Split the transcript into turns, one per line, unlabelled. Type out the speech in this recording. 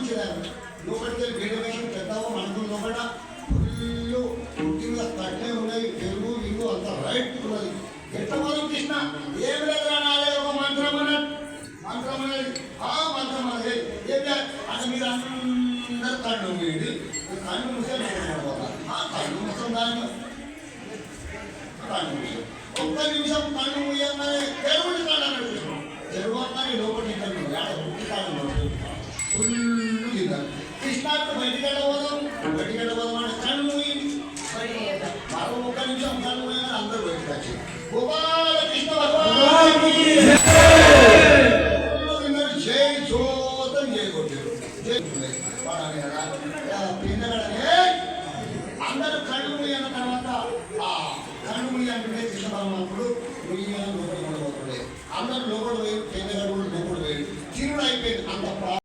చూసేదాన్ని లోపలికి వెళ్ళి వేడి వేషం పెద్దాము మనకు లోపల ఫుల్లు పుట్టిన కట్టే ఉన్నాయి పెరుగు ఇల్లు అంత రైట్ ఉన్నది ఎట్లా మొదలు కృష్ణ ఏం లేదు నాదే ఒక మంత్రం అన్నట్టు మంత్రం అనేది ఆ మంత్రం అనేది ఏం లేదు అది మీరు అందరూ కళ్ళు వేడి కళ్ళు ముసే ఆ కళ్ళు ముసం దాన్ని కళ్ళు ముసం ఒక్క నిమిషం కళ్ళు ముయ్యగానే తెరువుని కళ్ళు అన్నట్టు తెరువు అన్నది లోపలి కళ్ళు పుట్టి కాళ్ళు ఫుల్లు తింటారు కృష్ణాకు బయటికి వెళ్ళబోదాం అంటే కళ్ళు ముయ్యింది మరో ఒక్క నిమిషం కళ్ళు ముయ్యగానే అందరూ బయటకు వచ్చి గోపాల కృష్ణ భగవాన్ జై జోతం చేయకొట్టారు అందరూ కళ్ళు ముయ్యన్న తర్వాత ఆ కళ్ళు ముయ్య అంటే కృష్ణ పరమాత్ముడు ముయ్య లోపల ఉండబోతుండే అందరూ లోపల పోయి కేంద్ర లోపల పోయి తిరుడు అయిపోయింది అంత